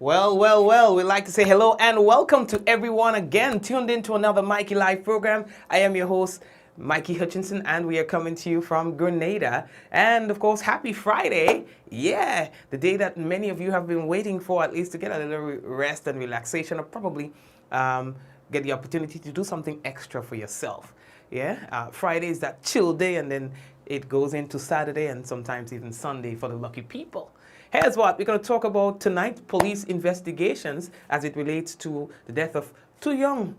Well, we'd like to say hello and welcome to everyone again tuned in to another Mikey Live program. I am your host, Mikey Hutchinson, and we are coming to you from Grenada. And of course, happy Friday. Yeah, the day that many of you have been waiting for, at least to get a little rest and relaxation, or probably get the opportunity to do something extra for yourself. Yeah, Friday is that chill day, and then it goes into Saturday and sometimes even Sunday for the lucky people. Here's what we're going to talk about tonight: police investigations as it relates to the death of two young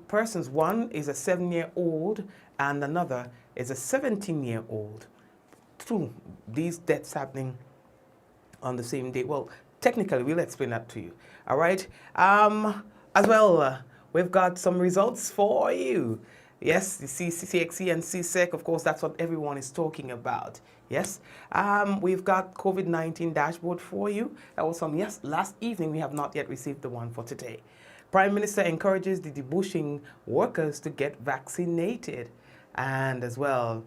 persons. One is a 7-year-old and another is a 17-year-old. These deaths happening on the same day. Well, technically, we'll explain that to you. All right. As well, we've got some results for you. Yes, the CCXC and CSEC, of course, that's what everyone is talking about. Yes, we've got COVID-19 dashboard for you. That was from last evening. We have not yet received the one for today. Prime Minister encourages the debushing workers to get vaccinated. And as well,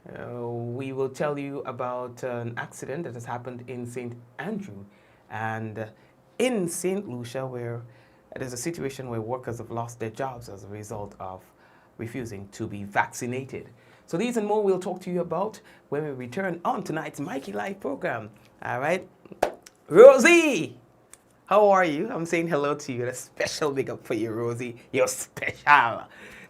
we will tell you about an accident that has happened in St. Andrew and in St. Lucia, where there's a situation where workers have lost their jobs as a result of refusing to be vaccinated. So these and more we'll talk to you about when we return on tonight's Mikey Live program. All right. Rosie, how are you? I'm saying hello to you. A special big up for you, Rosie. You're special.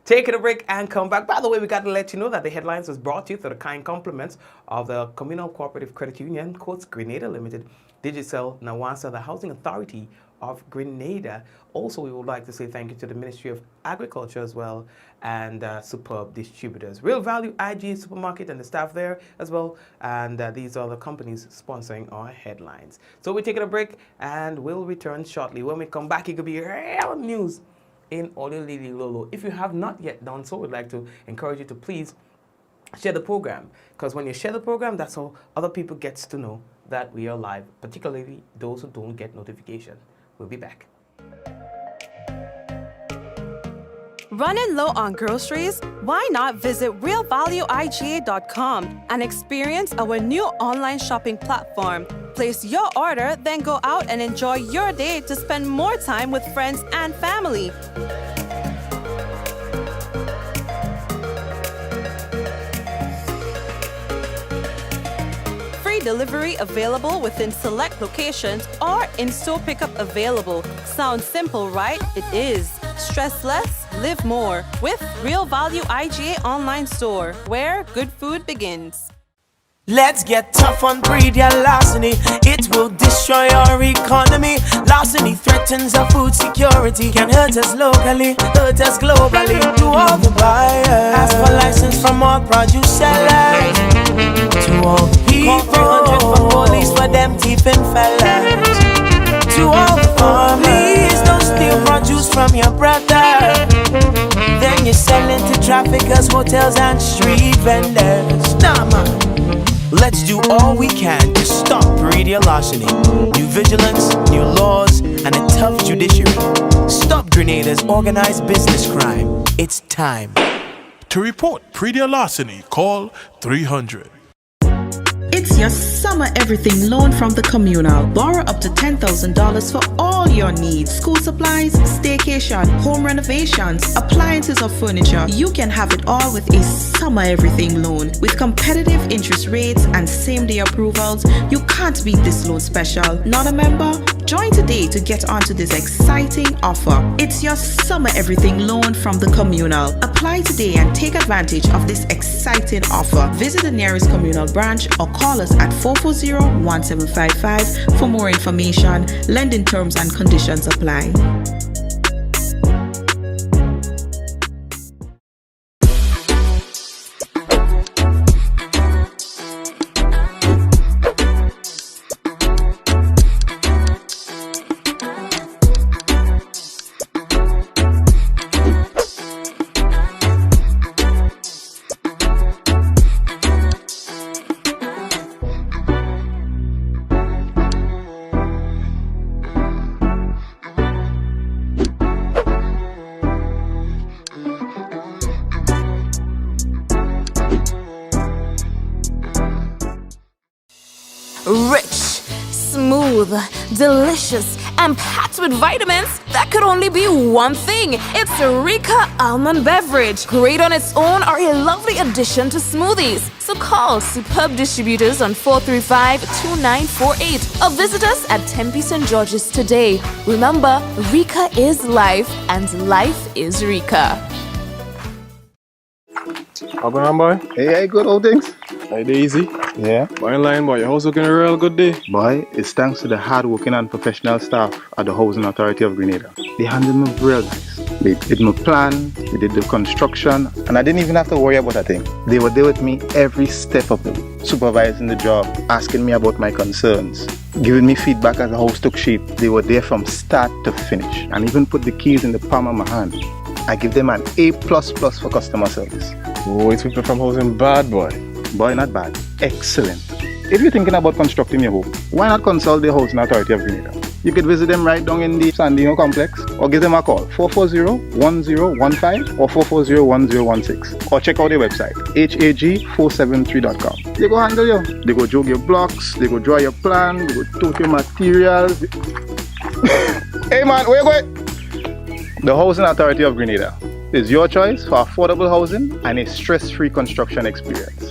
Taking a break and come back. By the way, we got to let you know that the headlines was brought to you through the kind compliments of the Communal Cooperative Credit Union, quotes Grenada Limited, Digicel, Nawasa, the Housing Authority of Grenada. Also, we would like to say thank you to the Ministry of Agriculture as well, and superb distributors. Real Value IG Supermarket and the staff there as well. And these are the companies sponsoring our headlines. So we're taking a break and we'll return shortly. When we come back, it could be real news in Olilili Lolo. If you have not yet done so, we'd like to encourage you to please share the program, because when you share the program, that's how other people gets to know that we are live, particularly those who don't get notification. We'll be back. Running low on groceries? Why not visit realvalueiga.com and experience our new online shopping platform? Place your order, then go out and enjoy your day to spend more time with friends and family. Delivery available within select locations or in-store pickup available. Sounds simple, right? It is. Stress less, live more with Real Value IGA online store, where good food begins. Let's get tough on breed, larceny. It will destroy our economy. Larceny threatens our food security. Can hurt us locally, hurt us globally. To all the buyers, ask for license from all produce sellers. To all the people, 300 for police for them thieving fellas. To all the farmers, please don't steal produce from your brother. Then you're selling to traffickers, hotels and street vendors. Nah, man. Let's do all we can to stop breed larceny. New vigilance, new laws, and a tough judiciary. Stop Grenada's organized business crime. It's time. To report pre-deal larceny, call 300. It's your summer everything loan from the Communal. Borrow up to $10,000 for all your needs. School supplies, staycation, home renovations, appliances or furniture. You can have it all with a summer everything loan. With competitive interest rates and same-day approvals, you can't beat this loan special. Not a member? Join today to get onto this exciting offer. It's your summer everything loan from the Communal. Apply today and take advantage of this exciting offer. Visit the nearest Communal branch or call us at 440-1755 for more information. Lending terms and conditions apply. smooth, delicious, and packed with vitamins, that could only be one thing. It's Rika Almond Beverage. Great on its own or a lovely addition to smoothies. So call Superb Distributors on 435-2948 or visit us at Tempe St. George's today. Remember, Rika is life and life is Rika. How going on, boy? Hey, good old things. Hey, Daisy. Yeah. Boy, in line, boy. Your house looking a real good day. Boy, it's thanks to the hard-working and professional staff at the Housing Authority of Grenada. They handled me real nice. They did my plan, they did the construction, and I didn't even have to worry about a thing. They were there with me every step of the way, supervising the job, asking me about my concerns, giving me feedback as the house took shape. They were there from start to finish, and even put the keys in the palm of my hand. I give them an A++ for customer service. Oh, it's people from housing bad, boy. Boy, not bad. Excellent. If you're thinking about constructing your home, why not consult the Housing Authority of Grenada? You could visit them right down in the Sandino complex or give them a call 440-1015 or 440-1016 or check out their website hag473.com. They go handle you. They go jog your blocks, they go draw your plan, they go tote your materials. Hey man, where you going? The Housing Authority of Grenada is your choice for affordable housing and a stress-free construction experience.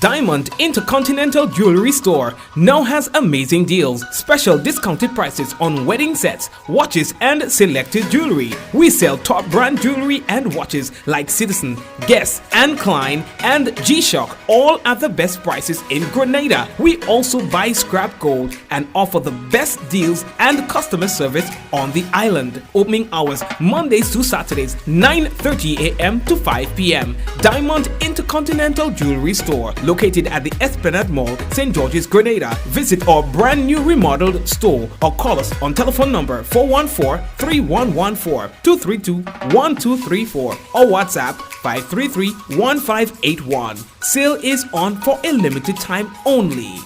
Diamond Intercontinental Jewelry Store now has amazing deals, special discounted prices on wedding sets, watches and selected jewelry. We sell top brand jewelry and watches like Citizen, Guess and Klein and G-Shock, all at the best prices in Grenada. We also buy scrap gold and offer the best deals and customer service on the island. Opening hours Mondays to Saturdays 9:30 a.m. to 5 p.m. Diamond Intercontinental Jewelry Store, located at the Esplanade Mall, St. George's, Grenada. Visit our brand new remodeled store or call us on telephone number 414-3114, 232-1234 or WhatsApp 533-1581. Sale is on for a limited time only.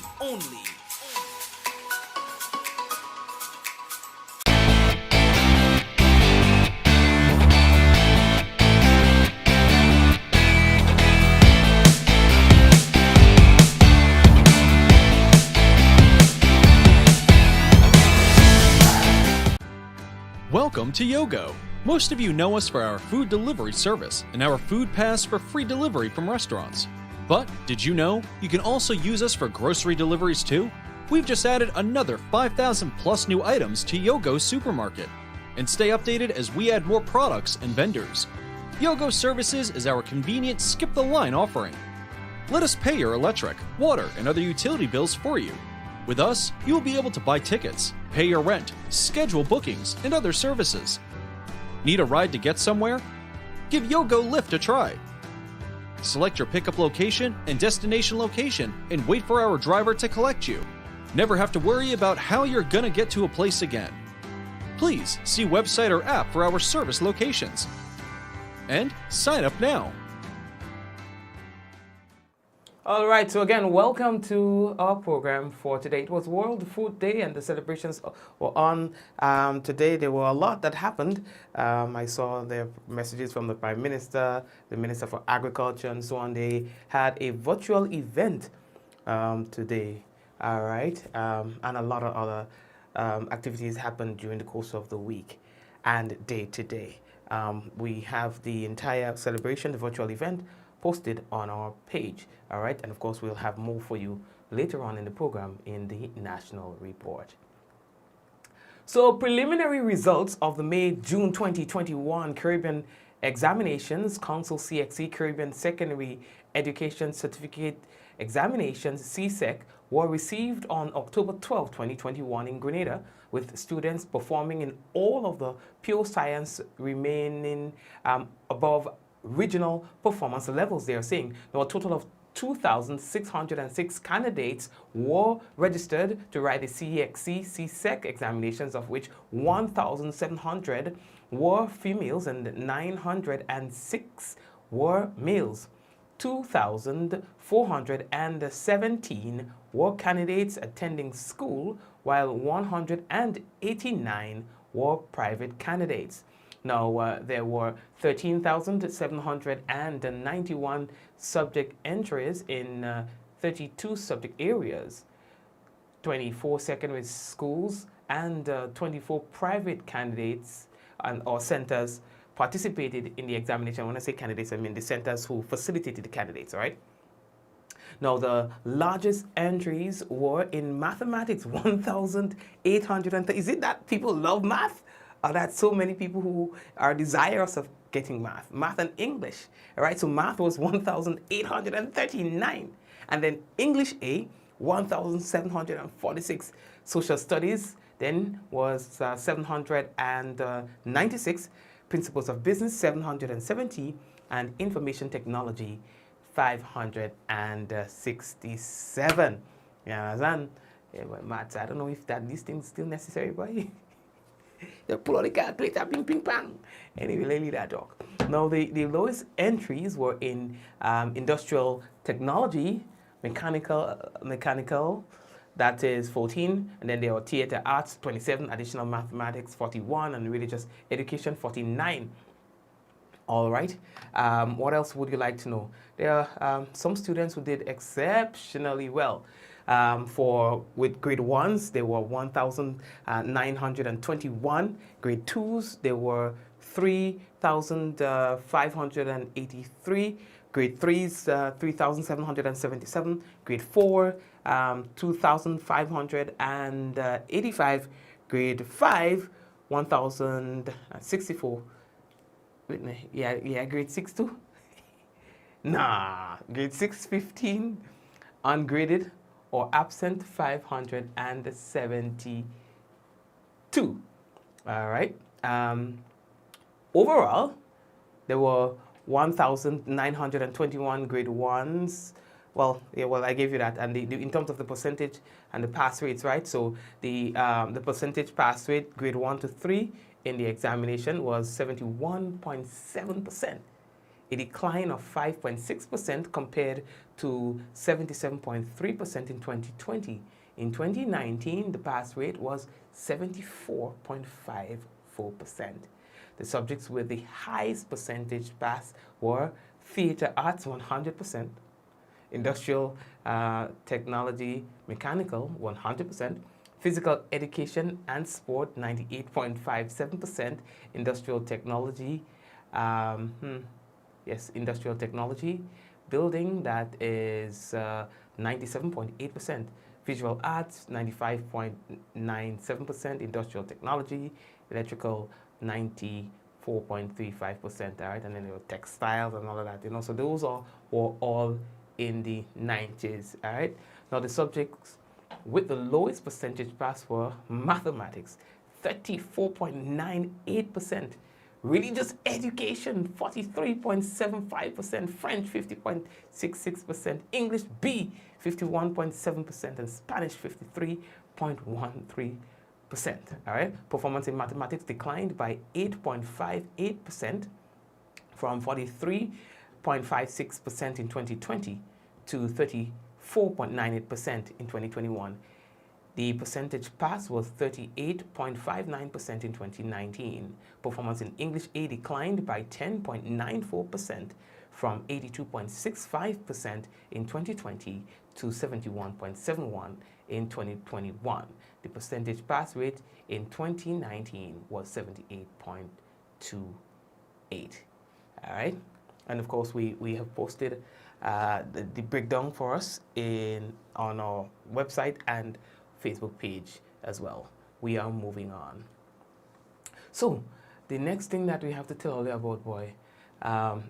Welcome to Yogo. Most of you know us for our food delivery service and our food pass for free delivery from restaurants. But did you know you can also use us for grocery deliveries too? We've just added another 5,000 plus new items to Yogo's supermarket. And stay updated as we add more products and vendors. Yogo Services is our convenient skip the line offering. Let us pay your electric, water, and other utility bills for you. With us, you will be able to buy tickets, pay your rent, schedule bookings, and other services. Need a ride to get somewhere? Give Yogo Lyft a try. Select your pickup location and destination location and wait for our driver to collect you. Never have to worry about how you're gonna get to a place again. Please see website or app for our service locations. And sign up now. All right, so again, welcome to our program for today. It was World Food Day and the celebrations were on today. There were a lot that happened. I saw the messages from the Prime Minister, the Minister for Agriculture and so on. They had a virtual event today, all right? And a lot of other activities happened during the course of the week and day to day. We have the entire celebration, the virtual event, posted on our page, all right? And of course, we'll have more for you later on in the program in the National Report. So preliminary results of the May-June 2021 Caribbean Examinations, Council CXC Caribbean Secondary Education Certificate Examinations, CSEC, were received on October 12, 2021 in Grenada, with students performing in all of the pure science remaining above regional performance levels. They are saying now a total of 2,606 candidates were registered to write the CXC CSEC examinations, of which 1,700 were females and 906 were males. 2,417 were candidates attending school, while 189 were private candidates. Now, there were 13,791 subject entries in 32 subject areas. 24 secondary schools and 24 private candidates or centers participated in the examination. When I say candidates, I mean the centers who facilitated the candidates, all right? Now, the largest entries were in mathematics, 1,830. Is it that people love math? Or that so many people who are desirous of getting math and English, all right? So math was 1,839. And then English A, 1,746. Social studies then was 796. Principles of business, 770. And information technology, 567. You understand? Yeah, but maths, I don't know if these things still necessary, but you pull out the calculator, ping, ping, pang. Anyway, let me leave that talk. Now, the lowest entries were in industrial technology, mechanical, that is 14, and then there were theater arts, 27, additional mathematics, 41, and religious education, 49. All right. What else would you like to know? There are some students who did exceptionally well. With grade 1s, there were 1,921. Grade 2s, there were 3,583. Grade 3s, 3,777. Grade 4, 2,585. Grade 5, 1,064. Yeah, grade 6 too? Nah, grade 6, 15, ungraded or absent, 572. All right. Overall, there were 1,921 grade 1s. Well, I gave you that. And in terms of the percentage and the pass rates, right? So the percentage pass rate, grade 1 to 3, in the examination was 71.7%, a decline of 5.6% compared to 77.3% in 2020. In 2019, the pass rate was 74.54%. The subjects with the highest percentage pass were theater arts, 100%, industrial technology, mechanical, 100%, physical education and sport, 98.57%. Industrial technology, industrial technology. Building, that is 97.8%. Visual arts, 95.97%. Industrial technology, electrical, 94.35%. All right, and then there were textiles and all of that. So those were all in the 90s. All right. Now the subjects with the lowest percentage pass were mathematics, 34.98%. Religious education, 43.75%. French, 50.66%. English B, 51.7%. And Spanish, 53.13%. All right. Performance in mathematics declined by 8.58% from 43.56% in 2020 to 34.98% in 2021. The percentage pass was 38.59% in 2019. Performance in English A declined by 10.94% from 82.65% in 2020 to 71.71% in 2021. The percentage pass rate in 2019 was 78.28. All right. And of course, we have posted the breakdown for us on our website and Facebook page as well. We are moving on. So the next thing that we have to tell you about,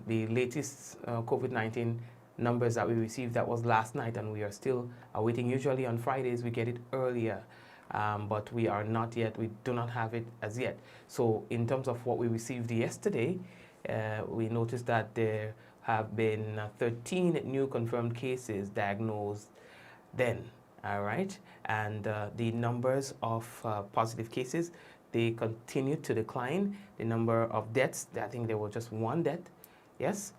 the latest COVID-19 numbers that we received, that was last night, and we are still awaiting. Usually on Fridays we get it earlier, but we are not yet. We do not have it as yet. So in terms of what we received yesterday, we noticed that there have been 13 new confirmed cases diagnosed then. All right, and the numbers of positive cases, they continue to decline. The number of deaths, I think there was just one death. Yes,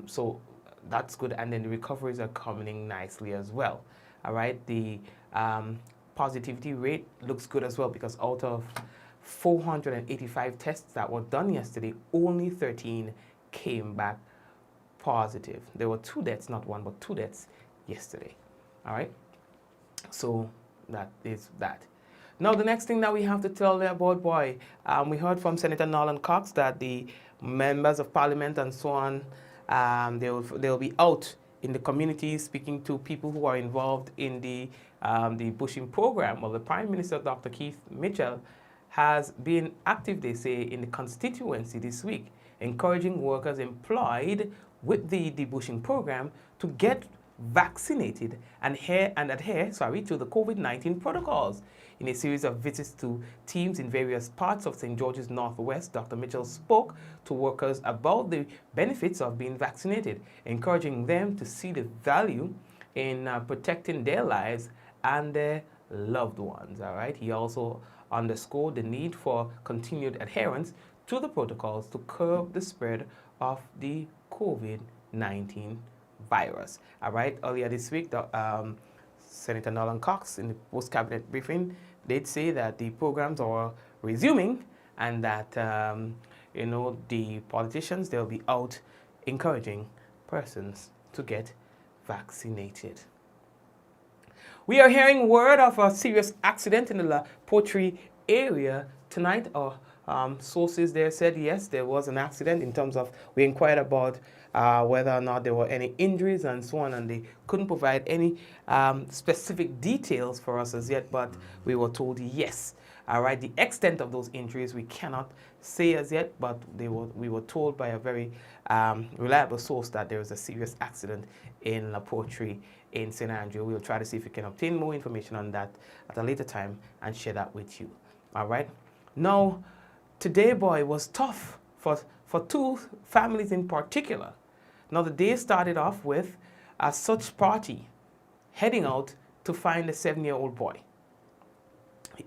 so that's good, and then the recoveries are coming nicely as well. All right, the positivity rate looks good as well, because out of 485 tests that were done yesterday, only 13 came back positive. There were 2 deaths, not one, but 2 deaths yesterday. All right. So That is that. Now, the next thing that we have to tell you about, boy, we heard from Senator Nolan Cox that the members of parliament and so on, they'll be out in the community speaking to people who are involved in the bushing program. Well, the Prime Minister, Dr. Keith Mitchell, has been active, they say, in the constituency this week, encouraging workers employed with the debushing program to get vaccinated and adhere to the COVID-19 protocols. In a series of visits to teams in various parts of St. George's Northwest, Dr. Mitchell spoke to workers about the benefits of being vaccinated, encouraging them to see the value in protecting their lives and their loved ones. All right. He also underscored the need for continued adherence to the protocols to curb the spread of the COVID-19 virus. All right. Earlier this week, Senator Nolan Cox, in the post-cabinet briefing, did say that the programs are resuming and that, the politicians, they'll be out encouraging persons to get vaccinated. We are hearing word of a serious accident in the La Poterie area tonight. Sources there said, yes, there was an accident in terms of, we inquired about whether or not there were any injuries and so on, and they couldn't provide any specific details for us as yet, but we were told yes. All right, the extent of those injuries we cannot say as yet, but we were told by a very reliable source that there was a serious accident in La Poterie in St. Andrew. We'll try to see if we can obtain more information on that at a later time and share that with you. All right. Now, today, boy, was tough for two families in particular. Now, the day started off with a search party heading out to find a 7-year-old boy.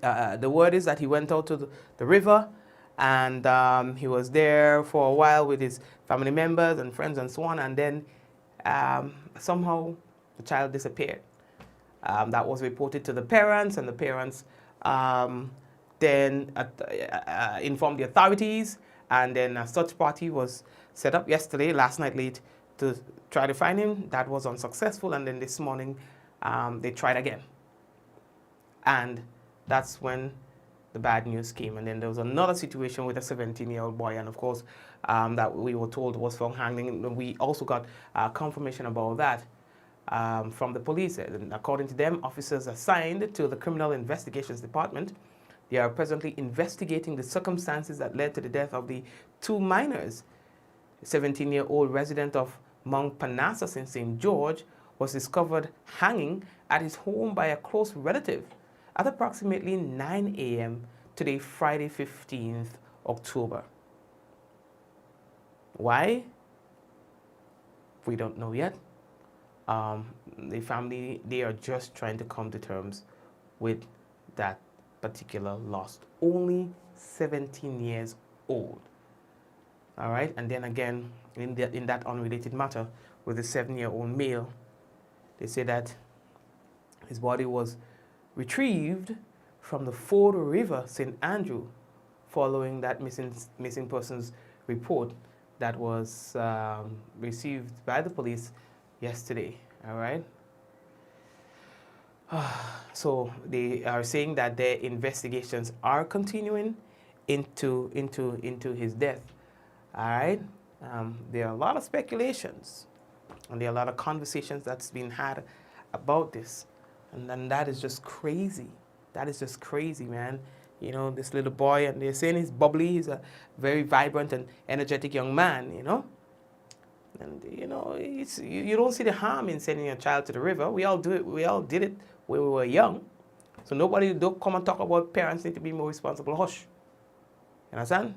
The word is that he went out to the river and he was there for a while with his family members and friends and so on, and then somehow the child disappeared. That was reported to the parents, and the parents then informed the authorities, and then a search party was set up last night late, to try to find him. That was unsuccessful, and then this morning they tried again. And that's when the bad news came. And then there was another situation with a 17-year-old boy, and of course that we were told was found hanging. We also got confirmation about that from the police. And according to them, officers assigned to the Criminal Investigations Department, they are presently investigating the circumstances that led to the death of the two minors. A 17-year-old resident of Mount Parnassus in St. George was discovered hanging at his home by a close relative at approximately 9 a.m. today, Friday, 15th October. Why? We don't know yet. The family, they are just trying to come to terms with that particular loss. Only 17 years old. All right, and then again, in that unrelated matter with the 7-year-old male, they say that his body was retrieved from the Ford River, St. Andrew, following that missing persons report that was received by the police yesterday. All right. So they are saying that their investigations are continuing into his death. All right. There are a lot of speculations, and there are a lot of conversations that's been had about this, and then that is just crazy. That is just crazy, man. You know, this little boy, and they're saying he's bubbly. He's a very vibrant and energetic young man. You know, and you know, you don't see the harm in sending a child to the river. We all do it. We all did it when we were young. So nobody don't come and talk about parents need to be more responsible. Hush. You understand?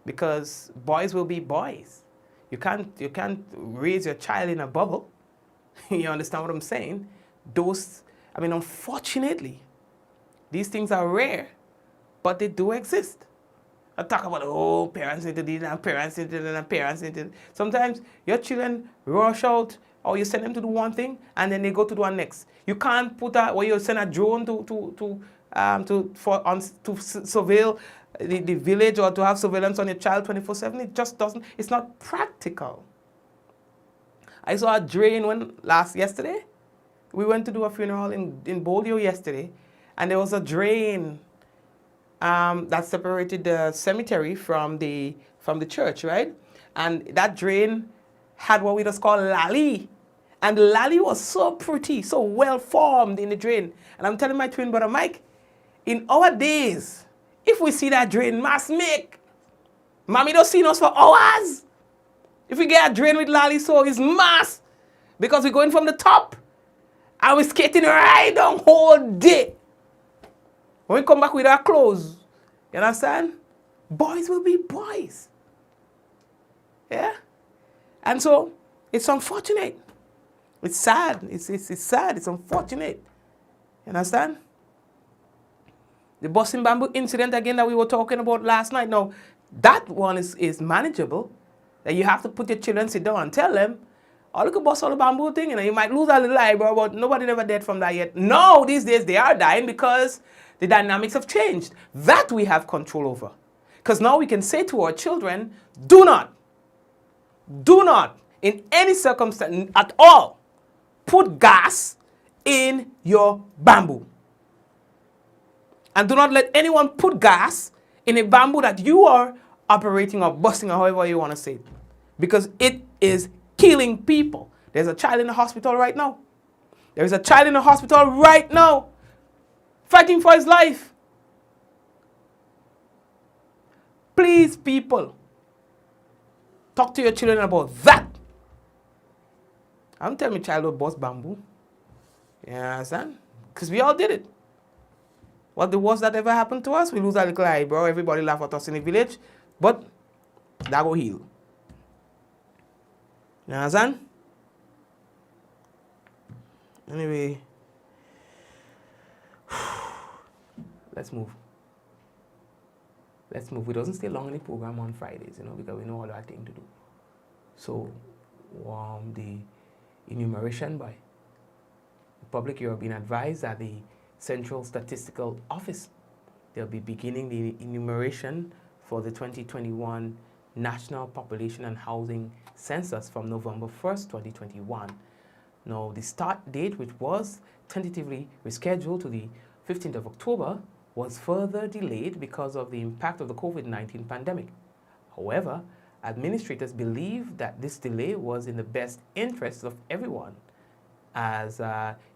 Because boys will be boys. You can't raise your child in a bubble. You understand what I'm saying? Unfortunately, these things are rare, but they do exist. I talk about, parents need to do that, parents need to do that, parents need to do that. Sometimes your children rush out, or you send them to do one thing, and then they go to do one next. You can't put you send a drone to surveil the village, or to have surveillance on your child 24/7. It just doesn't. It's not practical. I saw a drain yesterday. we went to do a funeral in Bolio yesterday, and there was a drain that separated the cemetery from the church, right? And that drain had what we just call lally. And the lally was so pretty, so well formed in the drain. And I'm telling my twin brother Mike, in our days, if we see that drain, must make. Mommy don't see us for hours. If we get a drain with lally, so it's mass. Because we're going from the top. And we're skating right down whole day. When we come back with our clothes, you understand? Boys will be boys. Yeah? And so, it's unfortunate. It's sad. It's sad. It's unfortunate. You understand? The busting bamboo incident again that we were talking about last night. Now, that one is manageable. That you have to put your children, sit down and tell them, oh, look at bust all the bamboo thing, you might lose a little eyebrow, but nobody never dead from that yet. No, these days they are dying because the dynamics have changed. That we have control over. Because now we can say to our children, do not, in any circumstance at all, put gas in your bamboo. And do not let anyone put gas in a bamboo that you are operating or busting or however you want to say it. Because it is killing people. There's a child in the hospital right now. There's a child in the hospital right now fighting for his life. Please, people, talk to your children about that. I'm telling my child to bust bamboo. You understand? Because we all did it. What the worst that ever happened to us? We lose our little eyebrow. Everybody laugh at us in the village. But that will heal. You understand? Anyway. Let's move. Let's move. We doesn't stay long in the program on Fridays, because we know all our thing to do. So, the enumeration by the public, you are being advised that the Central Statistical Office, they'll be beginning the enumeration for the 2021 National Population and Housing Census from November 1st, 2021. Now, the start date, which was tentatively rescheduled to the 15th of October, was further delayed because of the impact of the COVID-19 pandemic. However, administrators believe that this delay was in the best interest of everyone, as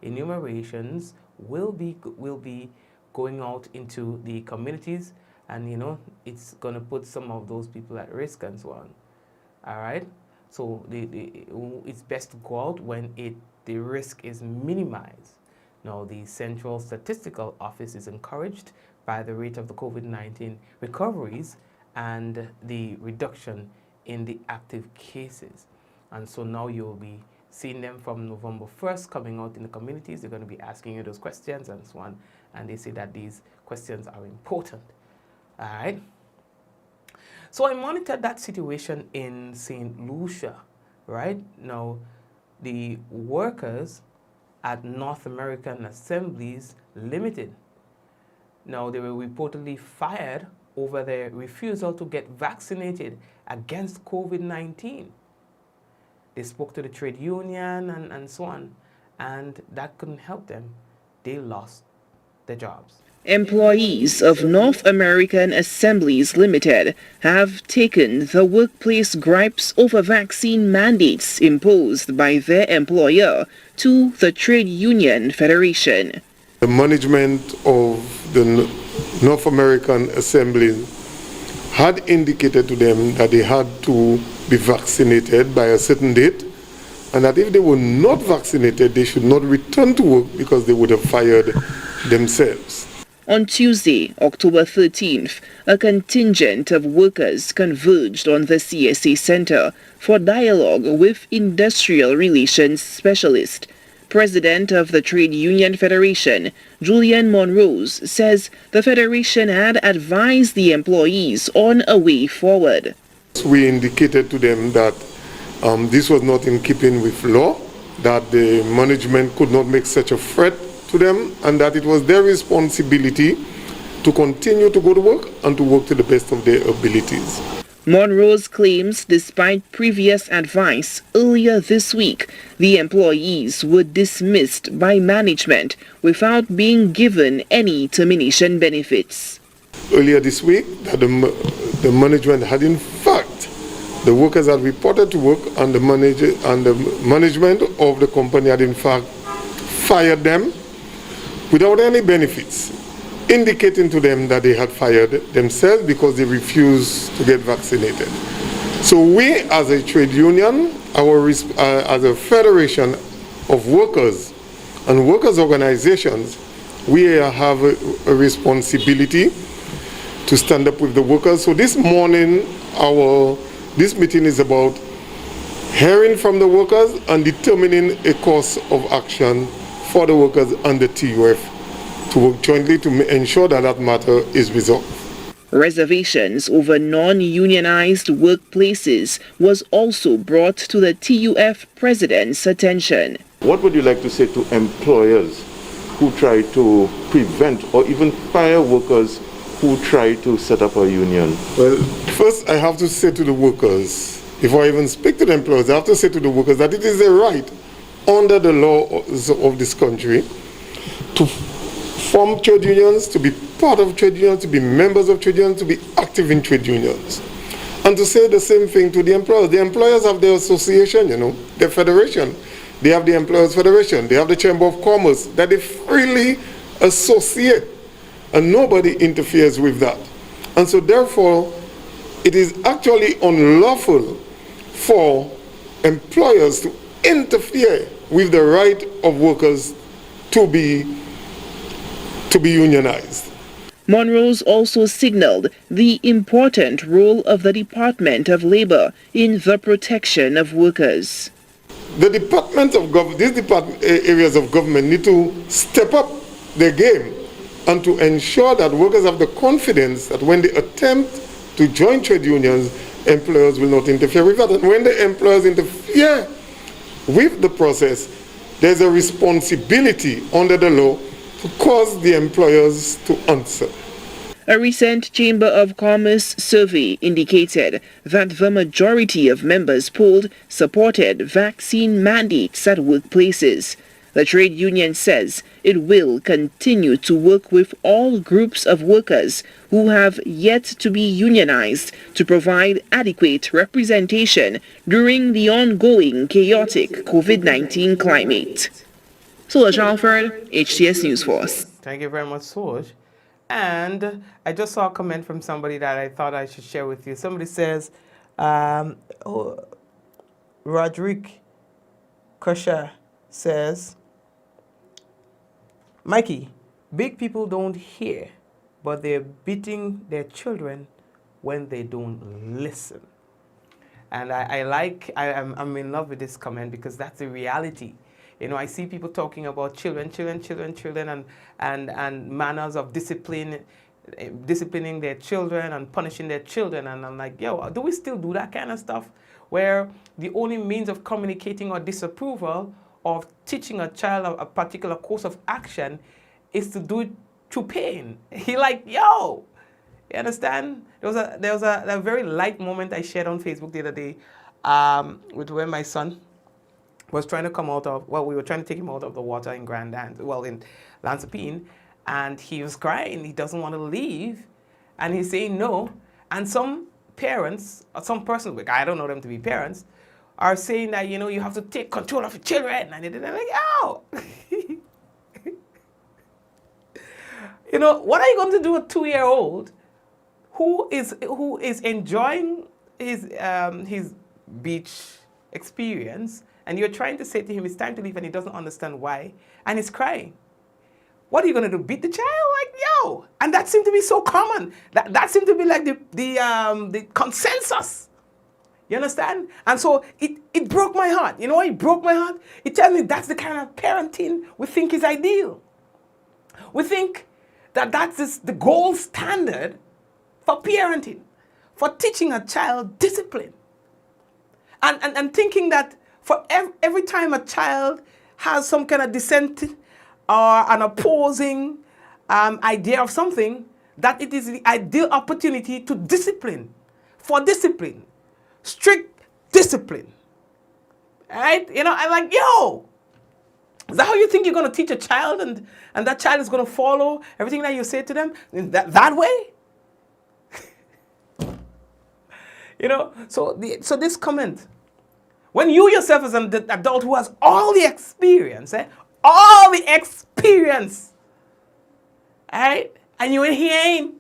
enumerations will be going out into the communities, and it's going to put some of those people at risk and so on. All right, so it's best to go out when the risk is minimized. Now, the Central Statistical Office is encouraged by the rate of the COVID-19 recoveries and the reduction in the active cases. And so now you'll be seeing them from November 1st coming out in the communities. They're going to be asking you those questions and so on. And they say that these questions are important. All right. So I monitored that situation in St. Lucia, right? Now, the workers at North American Assemblies Limited, now they were reportedly fired over their refusal to get vaccinated against COVID-19. They spoke to the trade union and so on, and that couldn't help them. They lost their jobs. Employees of North American Assemblies Limited have taken the workplace gripes over vaccine mandates imposed by their employer to the Trade Union Federation. The management of the North American Assembly had indicated to them that they had to be vaccinated by a certain date, and that if they were not vaccinated, they should not return to work because they would have fired themselves. On Tuesday, October 13th, a contingent of workers converged on the CSA Center for dialogue with industrial relations specialist. President of the Trade Union Federation, Julian Monrose, says the Federation had advised the employees on a way forward. We indicated to them that this was not in keeping with law, that the management could not make such a threat to them, and that it was their responsibility to continue to go to work and to work to the best of their abilities. Monroe's claims despite previous advice earlier this week, the employees were dismissed by management without being given any termination benefits. Earlier this week, that the management had in fact, the workers had reported to work and the management of the company had in fact fired them without any benefits, indicating to them that they had fired themselves because they refused to get vaccinated. So we as a trade union, as a federation of workers and workers organizations, we have a responsibility to stand up with the workers. So this morning, this meeting is about hearing from the workers and determining a course of action for the workers and the TUF to work jointly to ensure that that matter is resolved. Reservations over non-unionized workplaces was also brought to the TUF president's attention. What would you like to say to employers who try to prevent or even fire workers who try to set up a union? Well, first I have to say to the workers, before I even speak to the employers, I have to say to the workers that it is a right under the laws of this country to form trade unions, to be part of trade unions, to be members of trade unions, to be active in trade unions. And to say the same thing to the employers. The employers have their association, their federation. They have the Employers Federation. They have the Chamber of Commerce that they freely associate, and nobody interferes with that. And so therefore, it is actually unlawful for employers to interfere with the right of workers to be unionized. Monroe's also signaled the important role of the Department of Labor in the protection of workers. The areas of government need to step up their game and to ensure that workers have the confidence that when they attempt to join trade unions, employers will not interfere with that. And when the employers interfere with the process, there's a responsibility under the law to cause the employers to answer. A recent Chamber of Commerce survey indicated that the majority of members polled supported vaccine mandates at workplaces. The trade union says it will continue to work with all groups of workers who have yet to be unionized to provide adequate representation during the ongoing chaotic COVID-19 climate. Solange Alford, HTS News Force. Thank you very much, Solange. And I just saw a comment from somebody that I thought I should share with you. Somebody says, Roderick Kusher says, Mikey, big people don't hear, but they're beating their children when they don't listen. And I'm in love with this comment because that's the reality. I see people talking about children, and manners of disciplining their children and punishing their children. And I'm like, do we still do that kind of stuff? Where the only means of communicating or disapproval of teaching a child a particular course of action is to do it through pain. You understand? There was a very light moment I shared on Facebook the other day with where my son was trying to come out of, we were trying to take him out of the water in in Lansapine, and he was crying. He doesn't want to leave, and he's saying no. And some parents, or some person, I don't know them to be parents, are saying that, you have to take control of your children. And they're like, what are you going to do with a 2-year-old who is enjoying his beach experience, and you're trying to say to him it's time to leave and he doesn't understand why, and he's crying? What are you going to do, beat the child? And that seemed to be so common. That seemed to be like the consensus. You understand? And so it broke my heart. It broke my heart. It tells me that's the kind of parenting we think is ideal. We think that that's the gold standard for parenting, for teaching a child discipline. And thinking that for every time a child has some kind of dissent or an opposing idea of something, that it is the ideal opportunity to discipline. for discipline. Strict discipline. Right? You know, I'm like, yo, is that how you think you're going to teach a child and that child is going to follow everything that you say to them in that way? You know, so this comment, when you yourself as an adult who has all the experience, all the experience, right? And you ain't here,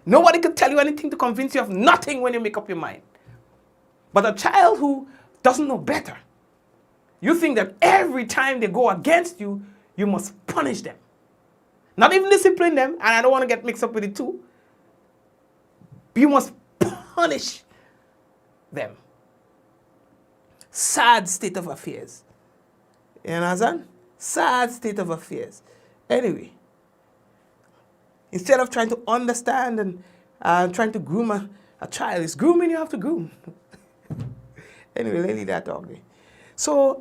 nobody could tell you anything to convince you of nothing when you make up your mind. But a child who doesn't know better, you think that every time they go against you, you must punish them. Not even discipline them, and I don't want to get mixed up with it too. You must punish them. Sad state of affairs. You understand? Sad state of affairs. Anyway, instead of trying to understand and trying to groom a child, it's grooming you have to groom. Anyway, let's leave that talk. So,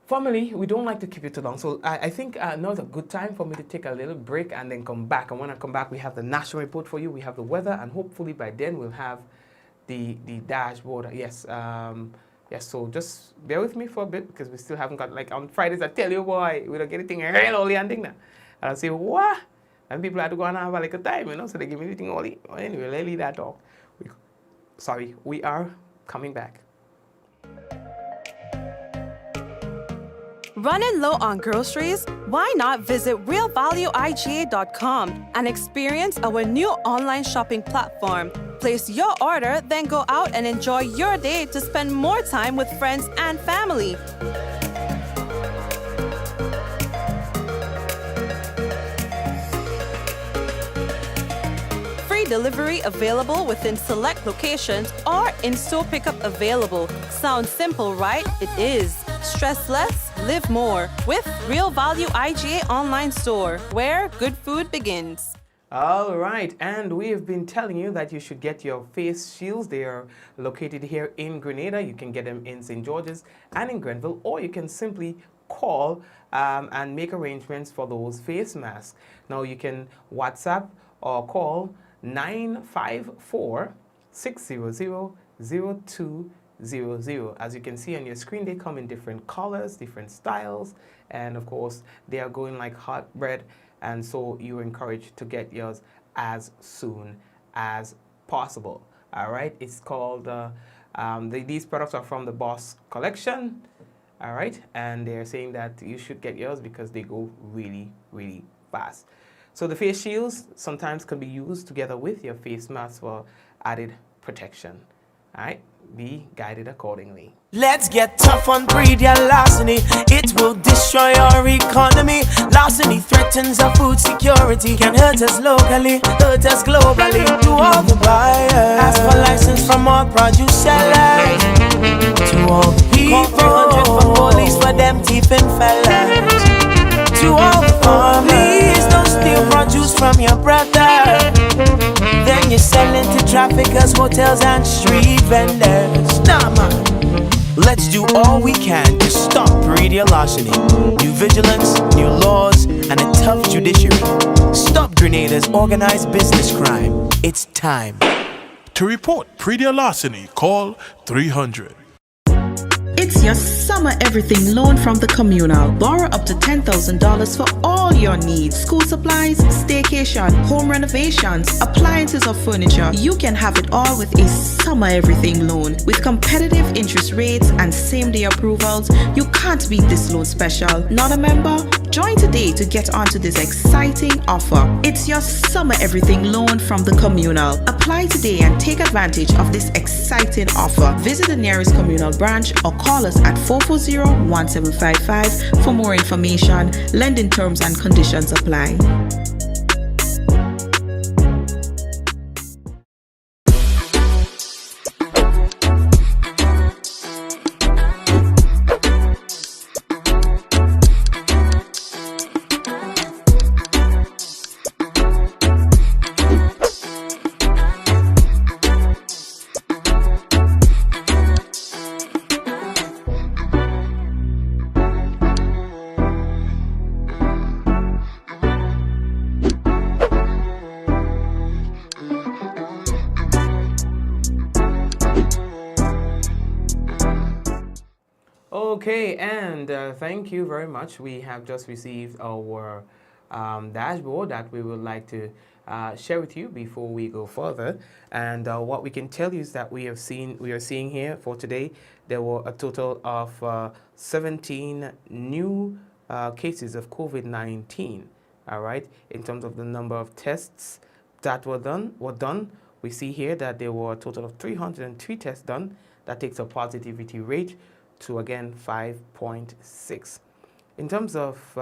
family, we don't like to keep it too long. So I think now is a good time for me to take a little break and then come back. And when I come back, we have the national report for you. We have the weather, and hopefully by then we'll have the dashboard. Yes, yes. So just bear with me for a bit because we still haven't got, like on Fridays, I tell you, boy, we don't get anything real early and thing now. And I'll say, what? And people have to go and have like a time, you know, so they give me everything early. Anyway, let's leave that talk. Sorry, we are coming back. Running low on groceries? Why not visit realvalueiga.com and experience our new online shopping platform? Place your order, then go out and enjoy your day to spend more time with friends and family. Free delivery available within select locations or in-store pickup available. Sounds simple, right? It is. Stress less, live more with Real Value IGA online store, where good food begins. All right, and we have been telling you that you should get your face shields. They are located here in Grenada. You can get them in St. George's and in Grenville, or you can simply call and make arrangements for those face masks. Now you can WhatsApp or call 954-600-0200. As you can see on your screen, they come in different colors, different styles, and of course they are going like hot bread, and so you're encouraged to get yours as soon as possible. All right, it's called these products are from the Boss collection. All right, and they're saying that you should get yours because they go really, really fast. So the face shields sometimes can be used together with your face mask for added protection. All right, be guided accordingly. Let's get tough on breed your larceny. It will destroy our economy. Larceny threatens our food security. Can hurt us locally, hurt us globally. To all the buyers, ask for license from all produce sellers. To all the people, call 300 for police for them thieving fellas. To all the farmers, please don't steal produce from your brother. Then you're selling to traffickers, hotels and street vendors. Nah, man. Let's do all we can to stop breeder larceny. New vigilance, new laws, and a tough judiciary. Stop Grenada's organized business crime. It's time. To report pre-deal larceny, call 300. It's your summer everything loan from the communal. Borrow up to $10,000 for all your needs. School supplies, staycation, home renovations, appliances or furniture. You can have it all with a summer everything loan. With competitive interest rates and same-day approvals, you can't beat this loan special. Not a member? Join today to get onto this exciting offer. It's your summer everything loan from the communal. Apply today and take advantage of this exciting offer. Visit the nearest communal branch or call us at 440-1755 for more information. Lending terms and conditions apply. Okay, and thank you very much. We have just received our dashboard that we would like to share with you before we go further. And what we can tell you is that we are seeing here for today, there were a total of 17 new cases of COVID-19. All right, in terms of the number of tests that were done, we see here that there were a total of 303 tests done. That takes a positivity rate to again 5.6. In terms of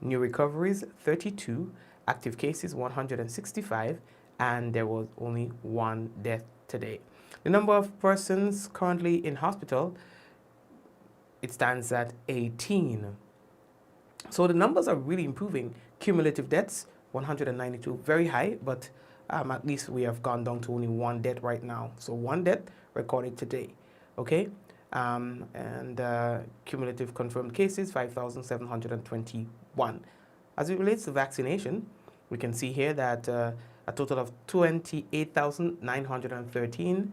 new recoveries, 32, active cases 165, and there was only one death today. The number of persons currently in hospital, it stands at 18. So the numbers are really improving. Cumulative deaths, 192, very high, but at least we have gone down to only one death right now. So one death recorded today, okay? And cumulative confirmed cases, 5,721. As it relates to vaccination, we can see here that a total of 28,913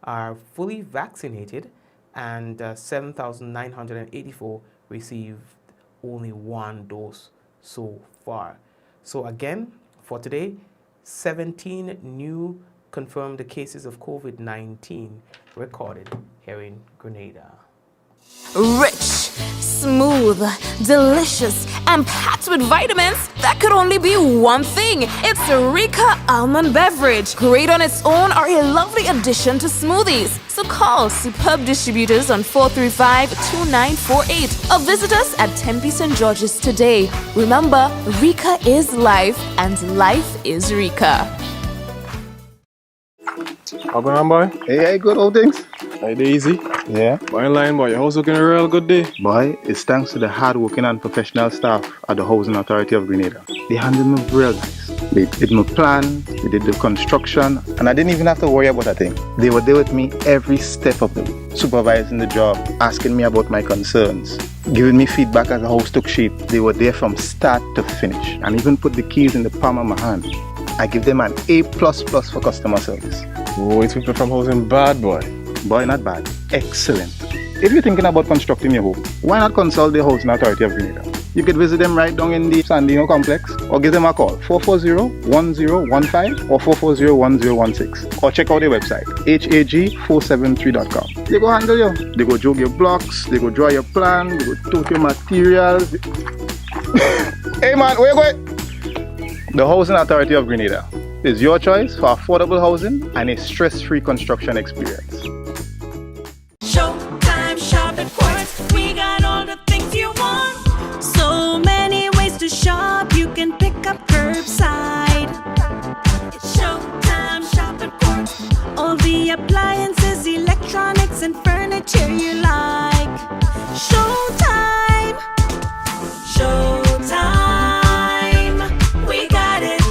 are fully vaccinated, and 7,984 received only one dose so far. So again, for today, 17 new confirmed cases of COVID-19 recorded here in Grenada. Rich, smooth, delicious, and packed with vitamins that could only be one thing. It's Rika Almond Beverage. Great on its own or a lovely addition to smoothies. So call superb distributors on 435-2948 or visit us at Tempe St. George's today. Remember, Rika is life and life is Rika. How going on, boy? Hey, good old things. Hey, easy. Yeah. Boy, in line, boy. Your house looking a real good day. Boy, it's thanks to the hard-working and professional staff at the Housing Authority of Grenada. They handled me real nice. They did my plan, they did the construction, and I didn't even have to worry about a thing. They were there with me every step of the way, supervising the job, asking me about my concerns, giving me feedback as the house took shape. They were there from start to finish, and even put the keys in the palm of my hand. I give them an A++ for customer service. Oh, it's people from housing bad, boy. Boy, not bad. Excellent. If you're thinking about constructing your home, why not consult the Housing Authority of Grenada? You could visit them right down in the Sandino complex, or give them a call, 440-1015 or 440-1016. Or check out their website, hag473.com. They go handle you. They go jog your blocks, they go draw your plan, they go tote your materials. Hey man, where you going? The Housing Authority of Grenada is your choice for affordable housing and a stress-free construction experience. Showtime shop at Quartz. We got all the things you want. So many ways to shop. You can pick up curbside. It's Showtime shop at Quartz. All the appliances, electronics, and furniture you like. Showtime. Showtime. We got it.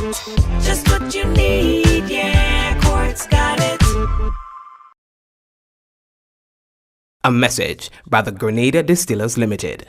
Just what you need. Yeah, Quartz got it. A message by the Grenada Distillers Limited.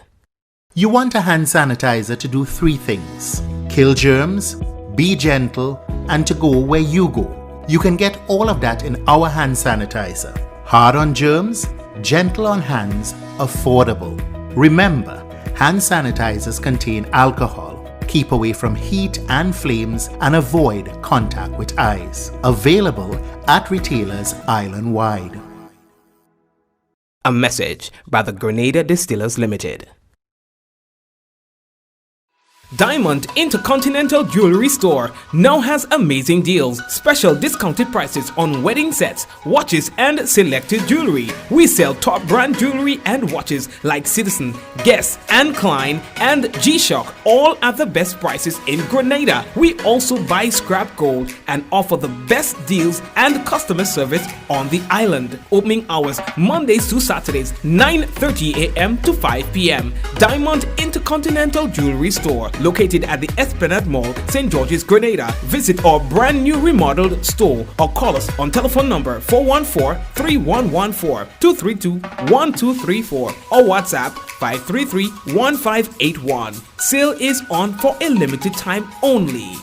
You want a hand sanitizer to do three things: kill germs, be gentle, and to go where you go. You can get all of that in our hand sanitizer. Hard on germs, gentle on hands, affordable. Remember, hand sanitizers contain alcohol. Keep away from heat and flames and avoid contact with eyes. Available at retailers island-wide. A message by the Grenada Distillers Limited. Diamond Intercontinental Jewelry Store now has amazing deals, special discounted prices on wedding sets, watches, and selected jewelry. We sell top brand jewelry and watches like Citizen, Guess, and Klein, and G-Shock, all at the best prices in Grenada. We also buy scrap gold and offer the best deals and customer service on the island. Opening hours Mondays to Saturdays, 9:30 a.m. to 5 p.m. Diamond Intercontinental Jewelry Store, located at the Esplanade Mall, St. George's, Grenada. Visit our brand new remodeled store or call us on telephone number 414-3114, 232-1234 or WhatsApp 533-1581. Sale is on for a limited time only.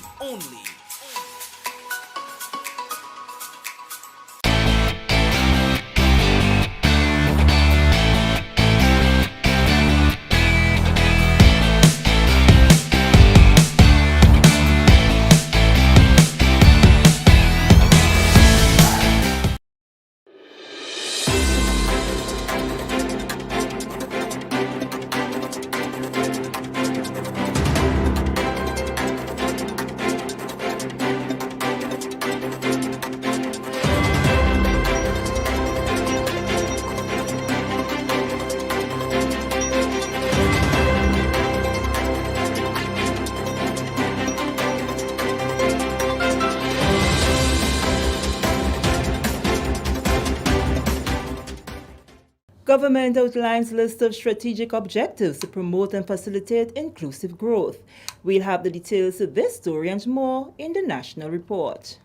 Government outlines list of strategic objectives to promote and facilitate inclusive growth. We'll have the details of this story and more in the National Report.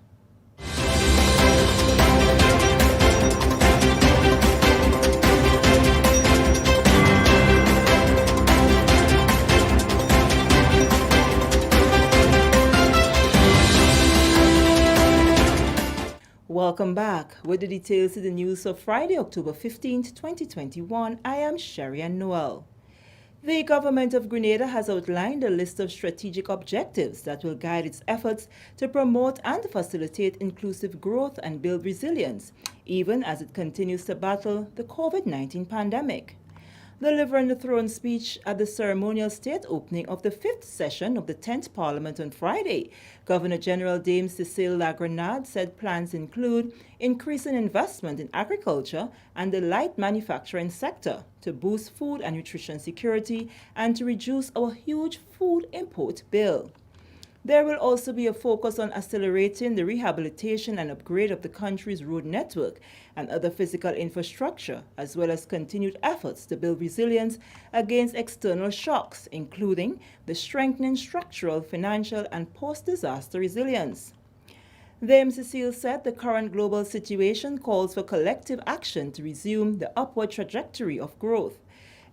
Welcome back. With the details of the news of Friday, October 15th, 2021, I am Sherry-Ann Noel. The government of Grenada has outlined a list of strategic objectives that will guide its efforts to promote and facilitate inclusive growth and build resilience, even as it continues to battle the COVID-19 pandemic. Delivering the throne speech at the ceremonial state opening of the 5th session of the 10th Parliament on Friday, Governor-General Dame Cecile Lagrenade said plans include increasing investment in agriculture and the light manufacturing sector to boost food and nutrition security and to reduce our huge food import bill. There will also be a focus on accelerating the rehabilitation and upgrade of the country's road network and other physical infrastructure, as well as continued efforts to build resilience against external shocks, including the strengthening structural, financial, and post-disaster resilience. Dame Cecile said the current global situation calls for collective action to resume the upward trajectory of growth.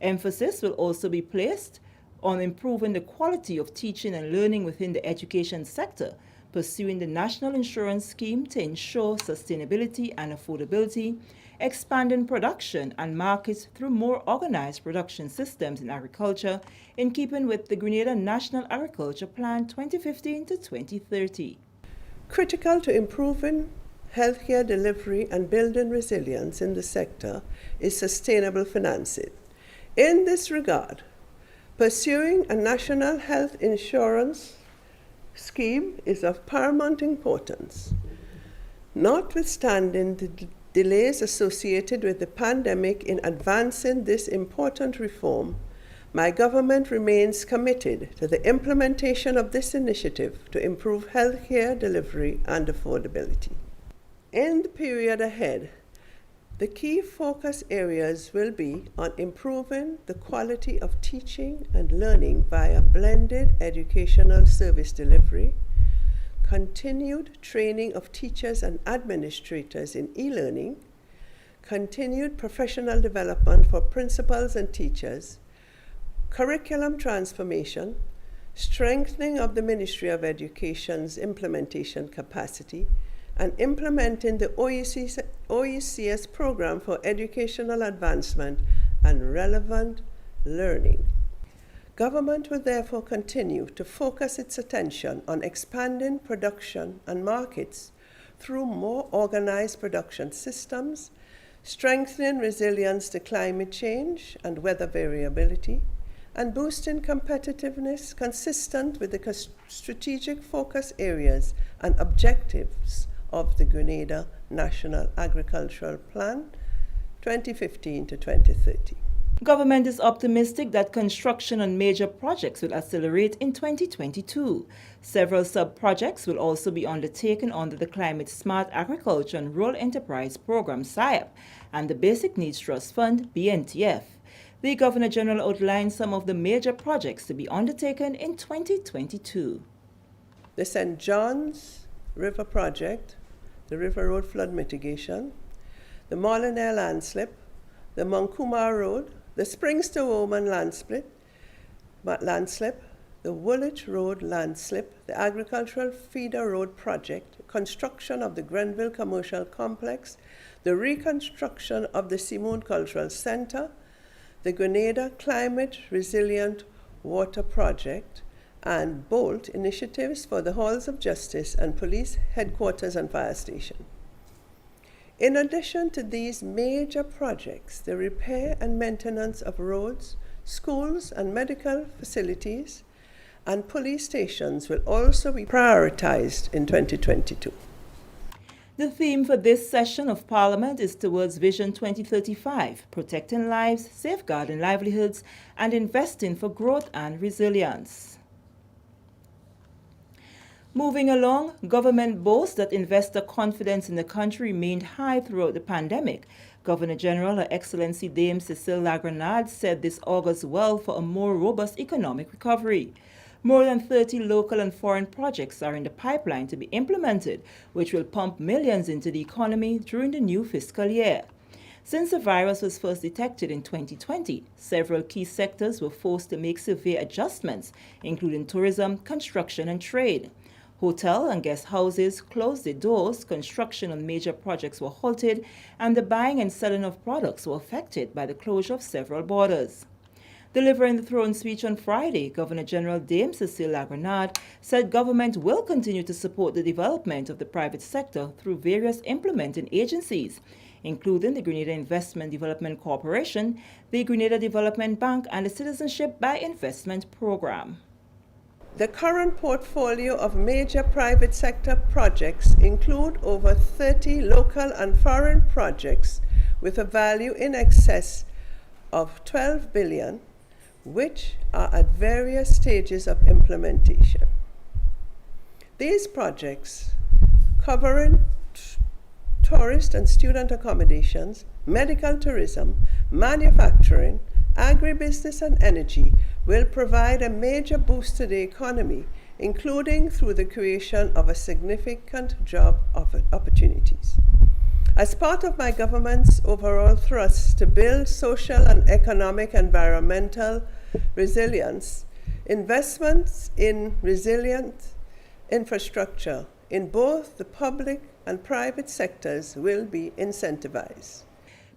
Emphasis will also be placed on improving the quality of teaching and learning within the education sector, pursuing the National Insurance Scheme to ensure sustainability and affordability, expanding production and markets through more organized production systems in agriculture, in keeping with the Grenada National Agriculture Plan 2015 to 2030. Critical to improving healthcare delivery and building resilience in the sector is sustainable financing. In this regard, pursuing a national health insurance scheme is of paramount importance. Notwithstanding the delays associated with the pandemic in advancing this important reform, my government remains committed to the implementation of this initiative to improve healthcare delivery and affordability. In the period ahead, the key focus areas will be on improving the quality of teaching and learning via blended educational service delivery, continued training of teachers and administrators in e-learning, continued professional development for principals and teachers, curriculum transformation, strengthening of the Ministry of Education's implementation capacity, and implementing the OECS program for educational advancement and relevant learning. Government will therefore continue to focus its attention on expanding production and markets through more organized production systems, strengthening resilience to climate change and weather variability, and boosting competitiveness consistent with the strategic focus areas and objectives of the Grenada National Agricultural Plan 2015 to 2030. Government is optimistic that construction on major projects will accelerate in 2022. Several sub-projects will also be undertaken under the Climate Smart Agriculture and Rural Enterprise Program (SIAP) and the Basic Needs Trust Fund (BNTF). The Governor-General outlined some of the major projects to be undertaken in 2022. The St. John's River Project, the River Road Flood Mitigation, the Molyneux Landslip, the Moncumar Road, the Springs to Woman Landslip, the Woolwich Road Landslip, the Agricultural Feeder Road Project, construction of the Grenville Commercial Complex, the reconstruction of the Simoon Cultural Center, the Grenada Climate Resilient Water Project, and BOLT initiatives for the halls of justice and police headquarters and fire station. In addition to these major projects, the repair and maintenance of roads, schools and medical facilities, and police stations will also be prioritized in 2022. The theme for this session of Parliament is towards Vision 2035, protecting lives, safeguarding livelihoods, and investing for growth and resilience. Moving along, government boasts that investor confidence in the country remained high throughout the pandemic. Governor General Her Excellency Dame Cecile Lagranade said this augurs well for a more robust economic recovery. More than 30 local and foreign projects are in the pipeline to be implemented, which will pump millions into the economy during the new fiscal year. Since the virus was first detected in 2020, several key sectors were forced to make severe adjustments, including tourism, construction, and trade. Hotel and guest houses closed their doors, construction on major projects were halted, and the buying and selling of products were affected by the closure of several borders. Delivering the throne speech on Friday, Governor General Dame Cecile Lagranade said government will continue to support the development of the private sector through various implementing agencies, including the Grenada Investment Development Corporation, the Grenada Development Bank, and the Citizenship by Investment Program. The current portfolio of major private sector projects include over 30 local and foreign projects with a value in excess of 12 billion, which are at various stages of implementation. These projects, covering tourist and student accommodations, medical tourism, manufacturing, agribusiness, and energy, will provide a major boost to the economy, including through the creation of a significant job opportunities. As part of my government's overall thrust to build social and economic environmental resilience, investments in resilient infrastructure in both the public and private sectors will be incentivized.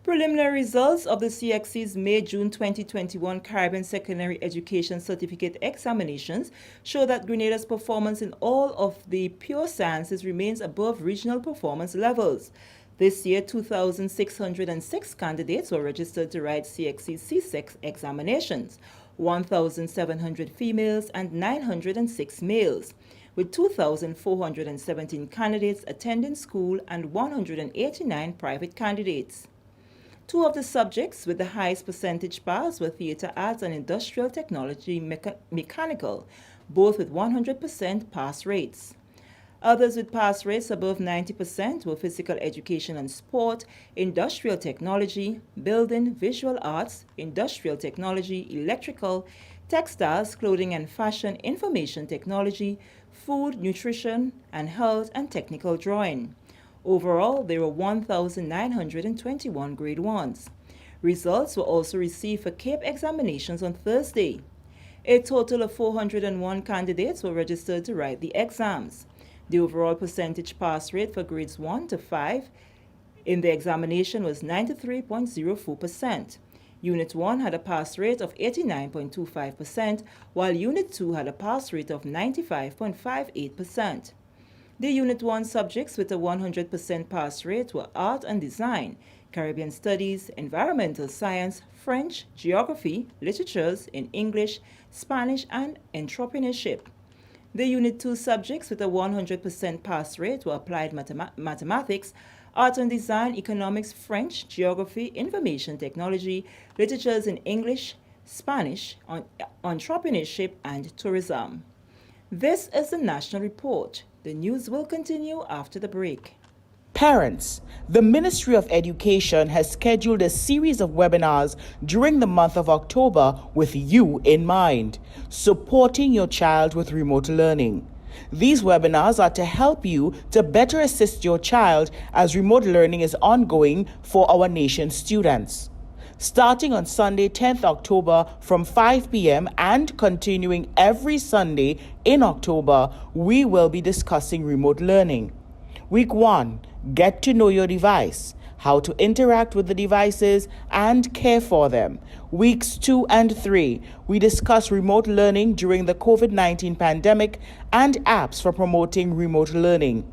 Preliminary results of the CXC's May-June 2021 Caribbean Secondary Education Certificate examinations show that Grenada's performance in all of the pure sciences remains above regional performance levels. This year, 2,606 candidates were registered to write CXC C6 examinations, 1,700 females and 906 males, with 2,417 candidates attending school and 189 private candidates. Two of the subjects with the highest percentage pass were Theatre Arts and Industrial Technology Mechanical, both with 100% pass rates. Others with pass rates above 90% were Physical Education and Sport, Industrial Technology, Building, Visual Arts, Industrial Technology, Electrical, Textiles, Clothing and Fashion, Information Technology, Food, Nutrition and Health, and Technical Drawing. Overall, there were 1,921 grade 1s. Results were also received for CAPE examinations on Thursday. A total of 401 candidates were registered to write the exams. The overall percentage pass rate for grades 1 to 5 in the examination was 93.04%. Unit 1 had a pass rate of 89.25%, while Unit 2 had a pass rate of 95.58%. The Unit 1 subjects with a 100% pass rate were Art and Design, Caribbean Studies, Environmental Science, French, Geography, Literatures in English, Spanish, and Entrepreneurship. The Unit 2 subjects with a 100% pass rate were Applied Mathematics, Art and Design, Economics, French, Geography, Information Technology, Literatures in English, Spanish, Entrepreneurship, and Tourism. This is the National Report. The news will continue after the break. Parents, the Ministry of Education has scheduled a series of webinars during the month of October with you in mind, supporting your child with remote learning. These webinars are to help you to better assist your child as remote learning is ongoing for our nation's students. Starting on Sunday, 10th October from 5 p.m. and continuing every Sunday in October, we will be discussing remote learning. Week 1, get to know your device, how to interact with the devices and care for them. Weeks 2 and 3, we discuss remote learning during the COVID-19 pandemic and apps for promoting remote learning.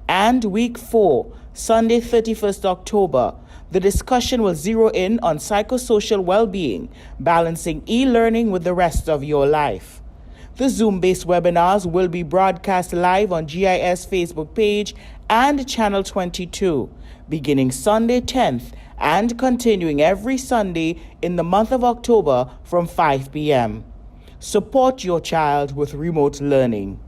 And week 4, Sunday, 31st October, the discussion will zero in on psychosocial well-being, balancing e-learning with the rest of your life. The Zoom-based webinars will be broadcast live on GIS Facebook page and Channel 22, beginning Sunday 10th and continuing every Sunday in the month of October from 5 p.m. Support your child with remote learning.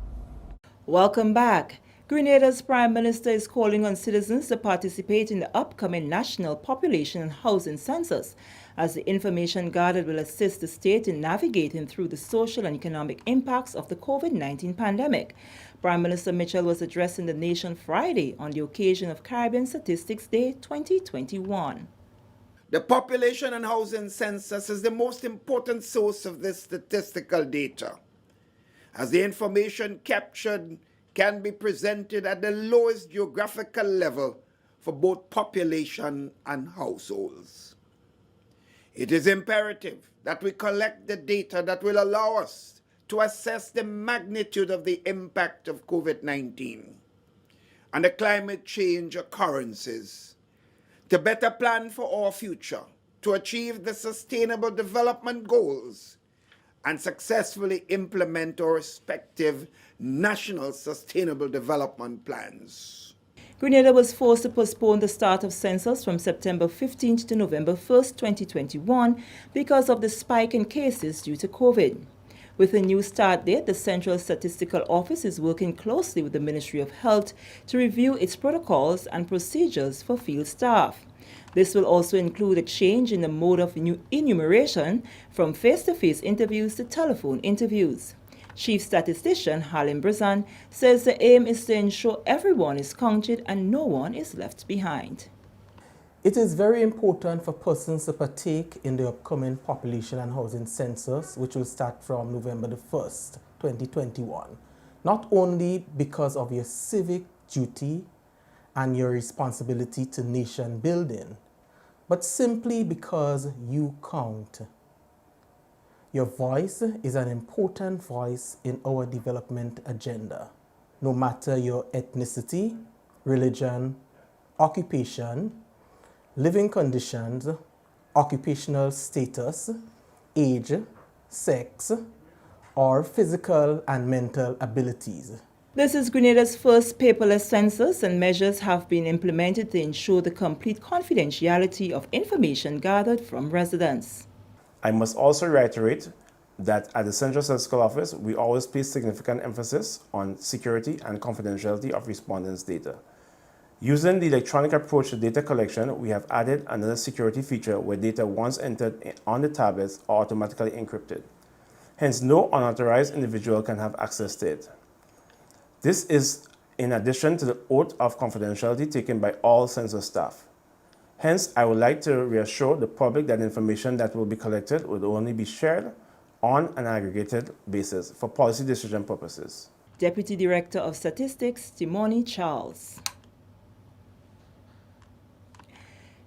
Welcome back. Grenada's Prime Minister is calling on citizens to participate in the upcoming National Population and Housing Census, as the information gathered will assist the state in navigating through the social and economic impacts of the COVID-19 pandemic. Prime Minister Mitchell was addressing the nation Friday on the occasion of Caribbean Statistics Day 2021. The Population and Housing Census is the most important source of this statistical data, as the information captured can be presented at the lowest geographical level for both population and households. It is imperative that we collect the data that will allow us to assess the magnitude of the impact of COVID-19 and the climate change occurrences, to better plan for our future, to achieve the Sustainable Development Goals, and successfully implement our respective national sustainable development plans. Grenada was forced to postpone the start of census from September 15th to November 1st, 2021 because of the spike in cases due to COVID. With a new start date, the Central Statistical Office is working closely with the Ministry of Health to review its protocols and procedures for field staff. This will also include a change in the mode of enumeration from face-to-face interviews to telephone interviews. Chief Statistician Halim Brazan says the aim is to ensure everyone is counted and no one is left behind. It is very important for persons to partake in the upcoming Population and Housing Census, which will start from November the 1st, 2021. Not only because of your civic duty and your responsibility to nation building, but simply because you count. Your voice is an important voice in our development agenda, no matter your ethnicity, religion, occupation, living conditions, occupational status, age, sex, or physical and mental abilities. This is Grenada's first paperless census, and measures have been implemented to ensure the complete confidentiality of information gathered from residents. I must also reiterate that at the Central Statistical Office, we always place significant emphasis on security and confidentiality of respondents' data. Using the electronic approach to data collection, we have added another security feature where data once entered on the tablets are automatically encrypted. Hence, no unauthorized individual can have access to it. This is in addition to the oath of confidentiality taken by all census staff. Hence, I would like to reassure the public that information that will be collected will only be shared on an aggregated basis for policy decision purposes. Deputy Director of Statistics, Timoni Charles.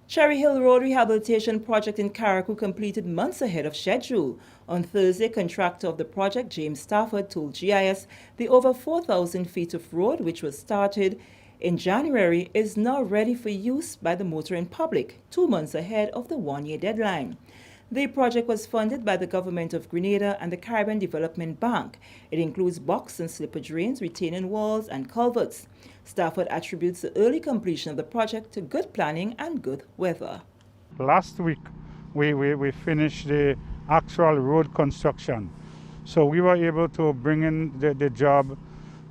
Cherry Hill Road Rehabilitation Project in Carriacou completed months ahead of schedule. On Thursday, contractor of the project, James Stafford, told GIS the over 4,000 feet of road, which was started in January, is now ready for use by the motoring public, 2 months ahead of the one-year deadline. The project was funded by the Government of Grenada and the Caribbean Development Bank. It includes box and slipper drains, retaining walls, and culverts. Stafford attributes the early completion of the project to good planning and good weather. Last week, we finished the actual road construction. So we were able to bring in the job,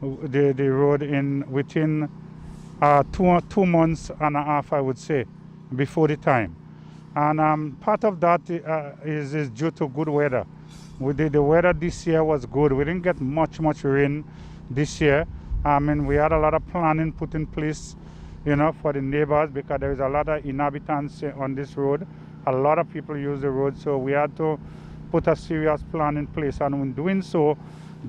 the road in within 2 months and a half, I would say, before the time. And part of that is due to good weather. The weather this year was good. We didn't get much rain this year. We had a lot of planning put in place, for the neighbors, because there is a lot of inhabitants on this road. A lot of people use the road, so we had to put a serious plan in place. And in doing so,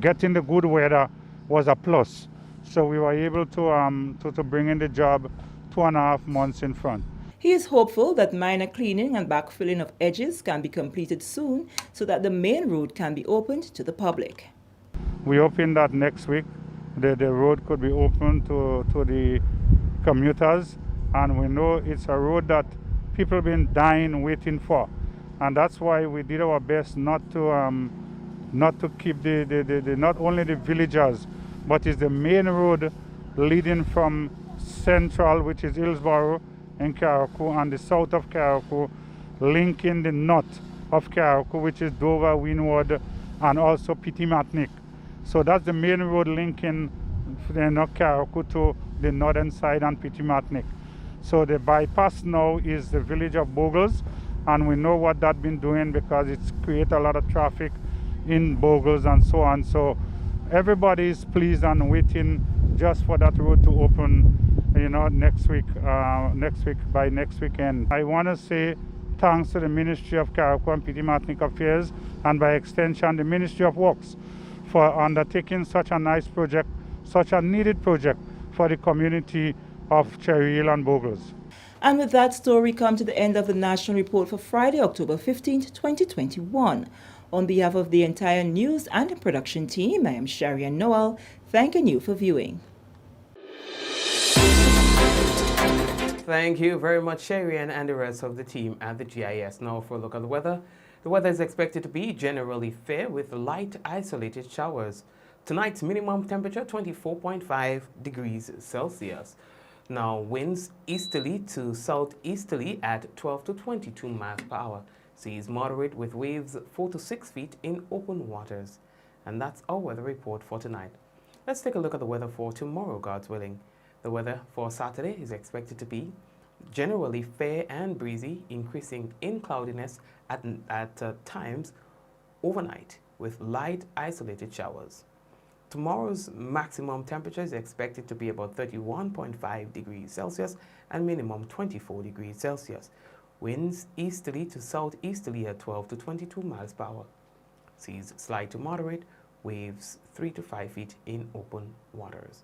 getting the good weather was a plus. So we were able to bring in the job 2.5 months in front. He is hopeful that minor cleaning and backfilling of edges can be completed soon so that the main road can be opened to the public. We hoping that next week the road could be open to the commuters, and we know it's a road that people have been dying waiting for, and that's why we did our best not to keep the not only the villagers, but it's the main road leading from Central, which is Hillsborough in Carriacou, and the south of Carriacou, linking the north of Carriacou, which is Dover, Wynwood, and also Petit Matnik. So that's the main road linking Karaku to the northern side and Pitimatnik. So the bypass now is the village of Bogles, and we know what that's been doing because it's create a lot of traffic in Bogles and so on. So everybody is pleased and waiting just for that road to open, next week by next weekend. I want to say thanks to the Ministry of Karaku and Pitimatnik Affairs, and by extension the Ministry of Works, for undertaking such a nice project, such a needed project for the community of Cherry Hill and Bogles. And with that story, come to the end of the National Report for Friday, October 15th, 2021. On behalf of the entire news and production team, I am Sharian Noel, thanking you for viewing. Thank you very much, Sharian, and the rest of the team at the GIS. Now for a look at the weather. The weather is expected to be generally fair with light isolated showers. Tonight's minimum temperature 24.5 degrees Celsius. Now winds easterly to southeasterly at 12 to 22 miles per hour. Seas moderate with waves 4 to 6 feet in open waters. And that's our weather report for tonight. Let's take a look at the weather for tomorrow, God's willing. The weather for Saturday is expected to be generally fair and breezy, increasing in cloudiness at times overnight with light isolated showers. Tomorrow's maximum temperature is expected to be about 31.5 degrees Celsius and minimum 24 degrees Celsius. Winds easterly to southeasterly at 12 to 22 miles per hour. Seas slight to moderate, waves 3 to 5 feet in open waters.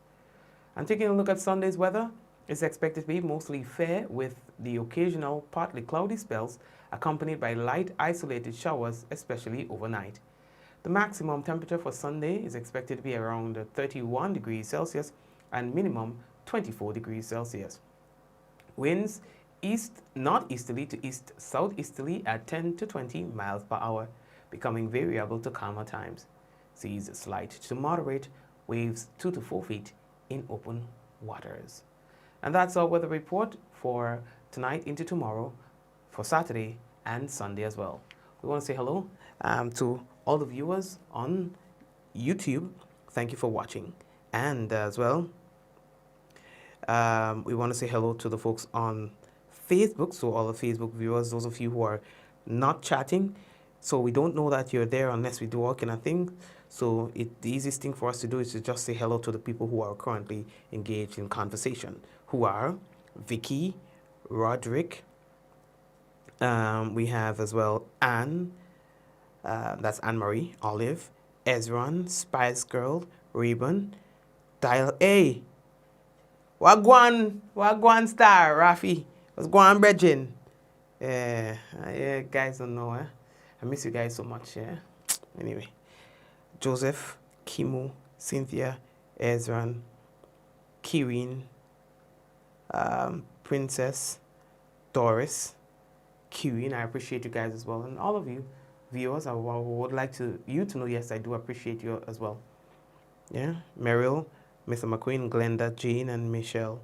And taking a look at Sunday's weather, it's expected to be mostly fair with the occasional partly cloudy spells accompanied by light isolated showers, especially overnight. The maximum temperature for Sunday is expected to be around 31 degrees Celsius and minimum 24 degrees Celsius. Winds northeasterly to east-southeasterly at 10 to 20 miles per hour, becoming variable to calmer times. Seas slight to moderate, waves 2 to 4 feet in open waters. And that's our weather report for tonight into tomorrow, for Saturday and Sunday as well. We want to say hello to all the viewers on YouTube. Thank you for watching. And as well, we want to say hello to the folks on Facebook. So all the Facebook viewers, those of you who are not chatting, so we don't know that you're there unless we do all kind of thing. So the easiest thing for us to do is to just say hello to the people who are currently engaged in conversation, who are Vicky, Roderick, we have as well Anne, that's Anne-Marie, Olive, Ezran, Spice Girl, Rayburn, Dial A, Wagwan Star, Rafi, what's going on, Bridgin? Yeah, guys don't know, I miss you guys so much, yeah. Anyway, Joseph, Kimu, Cynthia, Ezran, Kirin, Princess, Doris, Kirin, I appreciate you guys as well. And all of you viewers, I would like you to know, yes, I do appreciate you as well. Yeah, Meryl, Mr. McQueen, Glenda, Jean, and Michelle.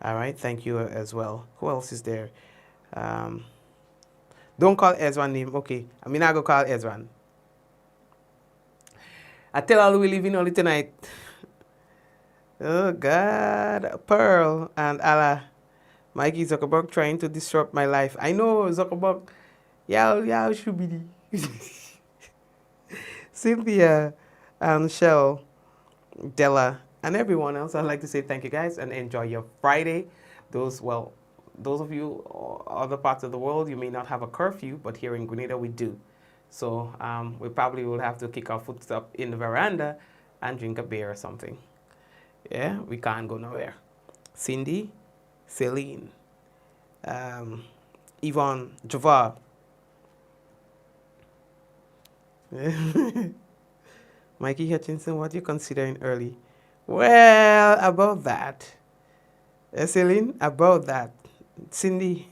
All right, thank you as well. Who else is there? Don't call Ezran name. Okay, I mean, I go call Ezran. I tell her we leaving only tonight. Oh, God. Pearl and Allah. Mikey Zuckerberg trying to disrupt my life. I know, Zuckerberg. Yeah, should be. Cynthia and Shell, Della, and everyone else, I'd like to say thank you guys and enjoy your Friday. Those of you other parts of the world, you may not have a curfew, but here in Grenada we do. So we probably will have to kick our foot up in the veranda and drink a beer or something. Yeah, we can't go nowhere. Cindy, Celine, Yvonne, Javad. Mikey Hutchinson, what are you considering early? Well, about that. Celine, about that. Cindy.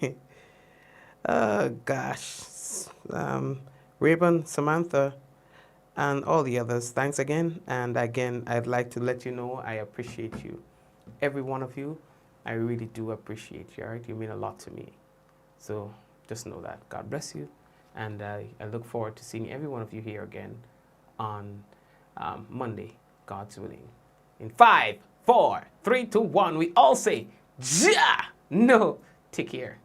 Oh, gosh. Rayburn, Samantha, and all the others. Thanks again. And again, I'd like to let you know I appreciate you. Every one of you, I really do appreciate you. All right? You mean a lot to me. So just know that. God bless you. And I look forward to seeing every one of you here again on Monday, God's willing. In 5, 4, 3, 2, 1, we all say, Ja! No, take care.